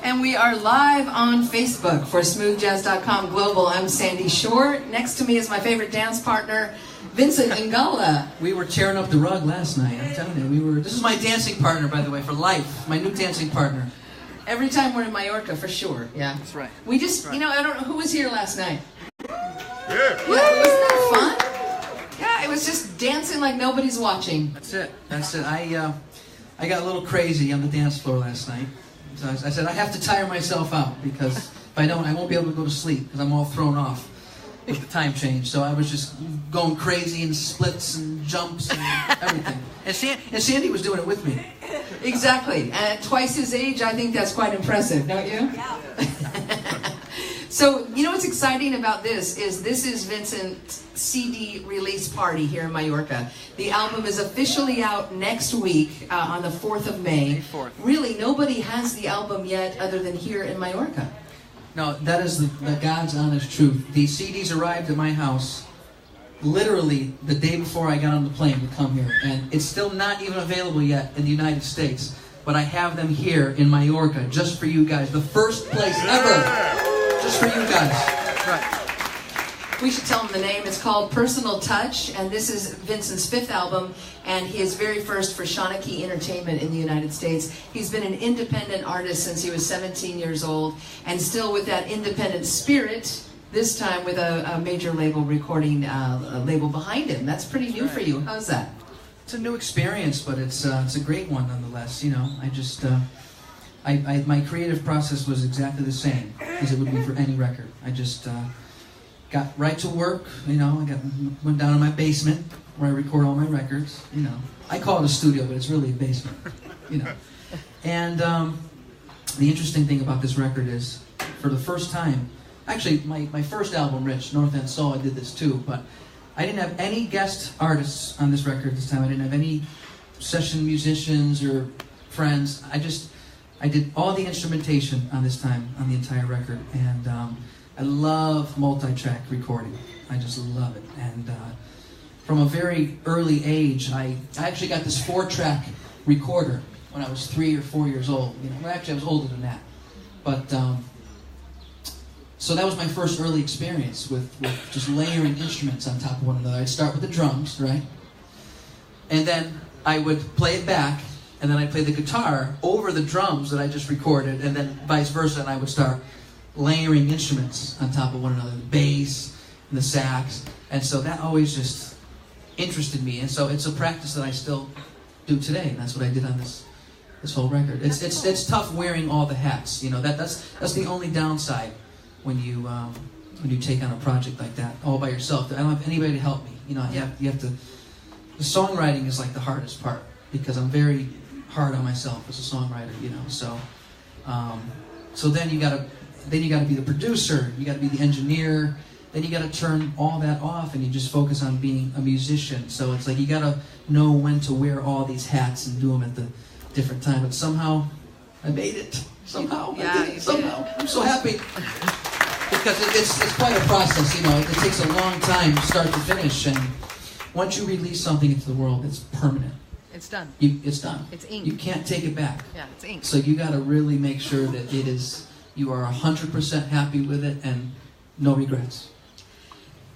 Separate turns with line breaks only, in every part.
And we are live on Facebook for smoothjazz.com Global. I'm Sandy Shore. Next to me is my favorite dance partner, Vincent Ingala.
We were tearing up the rug last night. I'm telling you, this is my dancing partner, by the way, for life. My new dancing partner.
Every time we're in Mallorca, for sure. Yeah,
that's right.
We just, I don't know who was here last night.
Yeah,
wasn't that fun? Yeah, it was just dancing like nobody's watching.
That's it. I got a little crazy on the dance floor last night. So I said I have to tire myself out because if I don't, I won't be able to go to sleep because I'm all thrown off with the time change. So I was just going crazy and splits and jumps and everything. And Sandy was doing it with me.
Exactly. At twice his age, I think that's quite impressive, don't you?
Yeah.
So, what's exciting about this is Vincent's CD release party here in Mallorca. The album is officially out next week on the 4th of May.
4th.
Really, nobody has the album yet other than here in Mallorca.
No, that is the God's honest truth. These CDs arrived at my house literally the day before I got on the plane to come here. And it's still not even available yet in the United States. But I have them here in Mallorca just for you guys. The first place ever. Just for you guys.
Right. We should tell them the name. It's called Personal Touch, and this is Vincent's 5th album and his very first for Shawnee Entertainment in the United States. He's been an independent artist since he was 17 years old, and still with that independent spirit, this time with a major label recording label behind him. That's pretty new for you. How's that?
It's a new experience, but it's a great one nonetheless. I just... my creative process was exactly the same as it would be for any record. I just got right to work. Went down in my basement where I record all my records. I call it a studio, but it's really a basement. And the interesting thing about this record is, for the first time, actually my first album, Rich, North End Soul, I did this too, but I didn't have any guest artists on this record this time. I didn't have any session musicians or friends. I did all the instrumentation on this time, on the entire record, and I love multi-track recording. I just love it. And from a very early age, I actually got this 4-track recorder when I was 3 or 4 years old. Actually, I was older than that. But so that was my first early experience with just layering instruments on top of one another. I'd start with the drums, right? And then I would play it back. And then I'd play the guitar over the drums that I just recorded, and then vice versa, and I would start layering instruments on top of one another, the bass and the sax. And so that always just interested me. And so it's a practice that I still do today, and that's what I did on this whole record. It's tough wearing all the hats. That's the only downside when you take on a project like that all by yourself. I don't have anybody to help me. You have to. The songwriting is like the hardest part because I'm very hard on myself as a songwriter, So then you gotta be the producer, you gotta be the engineer, then you gotta turn all that off and you just focus on being a musician. So it's like you gotta know when to wear all these hats and do them at the different time. But somehow I made it. Somehow I did it. Somehow I'm so happy because it's quite a process. It takes a long time, start to finish, and once you release something into the world, it's permanent.
It's done.
It's done.
It's ink.
You can't take it back.
Yeah, it's ink.
So you got to really make sure that you are 100% happy with it and no regrets.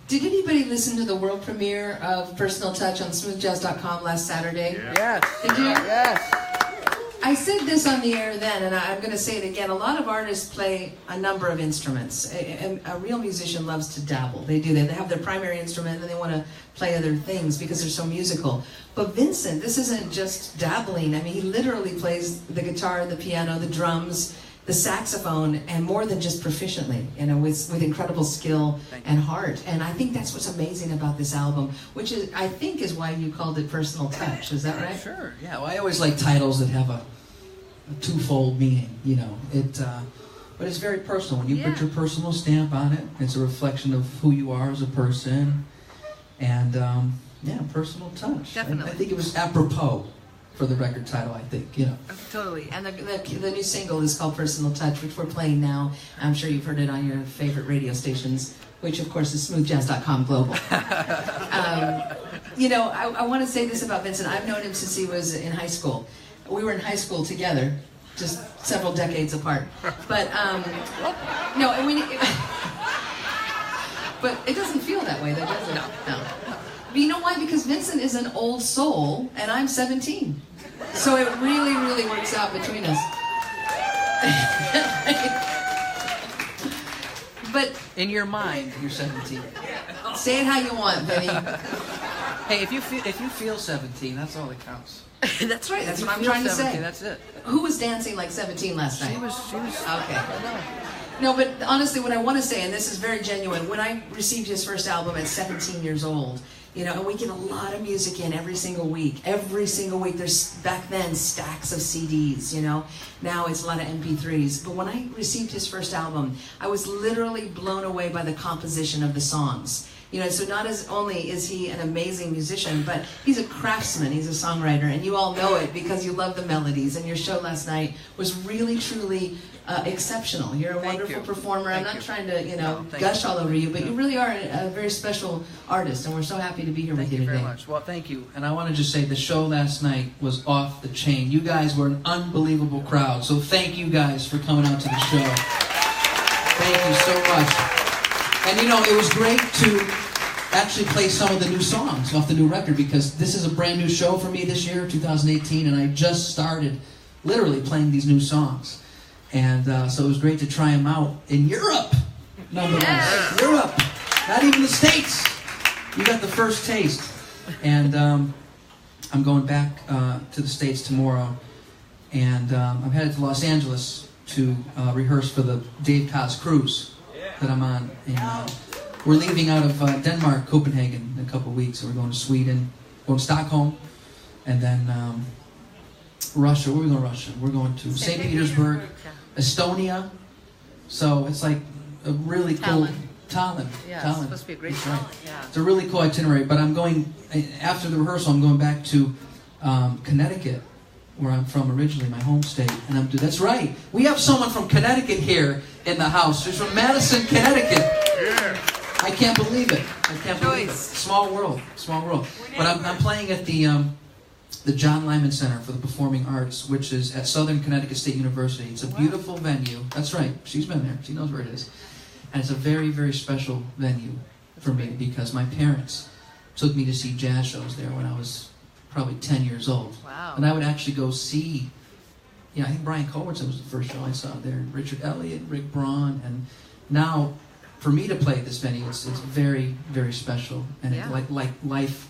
Did anybody listen to the world premiere of Personal Touch on smoothjazz.com last Saturday?
Yeah.
Yes.
Did you?
Yes.
I said this on the air then, and I'm going to say it again. A lot of artists play a number of instruments. A real musician loves to dabble. They do. They have their primary instrument, and they want to play other things because they're so musical. But Vincent, this isn't just dabbling. I mean, he literally plays the guitar, the piano, the drums, the saxophone, and more than just proficiently, with incredible skill and heart. And I think that's what's amazing about this album, which I think is why you called it Personal Touch. Is that right?
Sure. Yeah. Well, I always like titles that have a twofold meaning. But it's very personal. When you put your personal stamp on it, it's a reflection of who you are as a person, and personal touch.
Definitely.
I think it was apropos for the record title, I think,
Totally. And the new single is called Personal Touch, which we're playing now. I'm sure you've heard it on your favorite radio stations, which of course is smoothjazz.com Global. I want to say this about Vincent. I've known him since he was in high school. We were in high school together. just several decades apart. But no, and but it doesn't feel that way, though, does it? No. But you know why? Because Vincent is an old soul, and I'm 17. So it really, really works out between us. But
in your mind, you're 17.
Say it how you want, Vinny.
Hey, if you feel 17, that's all that counts.
That's right. That's what I'm trying to say.
That's it.
Who was dancing like 17 last night?
She was.
Okay. No, but honestly, what I want to say, and this is very genuine, when I received his first album at 17 years old, you know, and we get a lot of music in every single week. Every single week, there's back then stacks of CDs, you know. Now it's a lot of MP3s. But when I received his first album, I was literally blown away by the composition of the songs. You know, so not as only is he an amazing musician, but he's a craftsman, he's a songwriter, and you all know it because you love the melodies, and your show last night was really, truly exceptional. You're a wonderful performer. I'm not trying to, you know, gush all over you, but you really are a very special artist, and we're so happy to be here with you today.
Thank you very much. Well, thank you. And I want to just say the show last night was off the chain. You guys were an unbelievable crowd, so thank you guys for coming out to the show. Thank you so much. And you know, it was great to actually play some of the new songs off the new record, because this is a brand new show for me this year, 2018, and I just started literally playing these new songs. And so it was great to try them out in Europe, nonetheless. Yeah. Europe, not even the States. You got the first taste. And I'm going back to the States tomorrow, and I'm headed to Los Angeles to rehearse for the Dave Koz cruise that I'm on. And, we're leaving out of Denmark, Copenhagen, in a couple of weeks. So we're going to Sweden, going to Stockholm, and then Russia. Where are we going to Russia? We're going to St. Petersburg, Estonia. So it's like a really cool... Tallinn.
Yeah,
Tallinn.
it's supposed to be a great Tallinn. Right. Yeah.
It's a really cool itinerary. But I'm going, after the rehearsal, I'm going back to Connecticut, where I'm from originally, my home state. And that's right. We have someone from Connecticut here in the house. She's from Madison, Connecticut. Yeah. I can't believe it. I can't believe it. Small world. Small world. But I'm playing at the John Lyman Center for the Performing Arts, which is at Southern Connecticut State University. It's a beautiful venue. That's right. She's been there. She knows where it is. And it's a very, very special venue for me, because my parents took me to see jazz shows there when I was probably 10 years old.
Wow.
And I would actually go see, I think Brian Culbertson was the first show I saw there, Richard Elliott, Rick Braun, and now for me to play at this venue, it's very, very special. And it, like life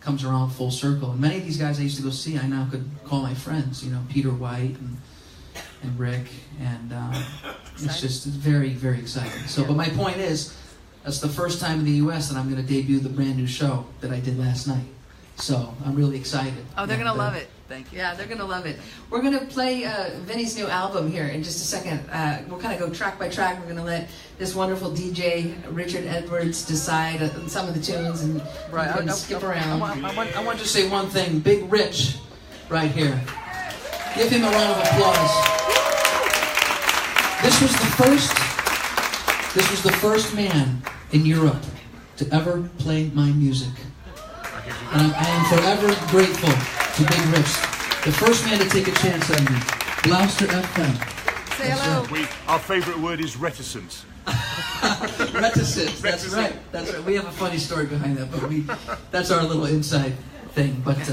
comes around full circle. And many of these guys I used to go see, I now could call my friends, Peter White and Rick, and it's very, very exciting. So, but my point is, that's the first time in the U.S. that I'm going to debut the brand new show that I did last night. So I'm really excited.
Oh, they're going to love it.
Thank you.
Yeah, they're going to love it. We're going to play Vinny's new album here in just a second. We'll kind of go track by track. We're going to let this wonderful DJ, Richard Edwards, decide on some of the tunes, and skip around.
I want to say one thing. Big Rich right here. Give him a round of applause. This was the first man in Europe to ever play my music. And I am forever grateful to Big Rich, the first man to take a chance on me. Gloucester FM.
Say hello.
Our favourite word is reticence.
Reticence. That's right. That's right. We have a funny story behind that, but that's our little inside thing. But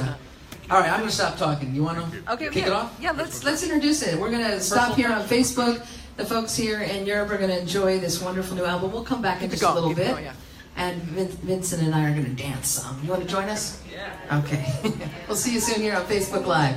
all right, I'm going to stop talking. You want to kick it off?
Yeah, let's introduce it. We're going to stop here on Facebook. The folks here in Europe are going to enjoy this wonderful new album. We'll come back in just a little bit. And Vincent and I are going to dance some. You want to join us? Yeah. Okay. We'll see you soon here on Facebook Live.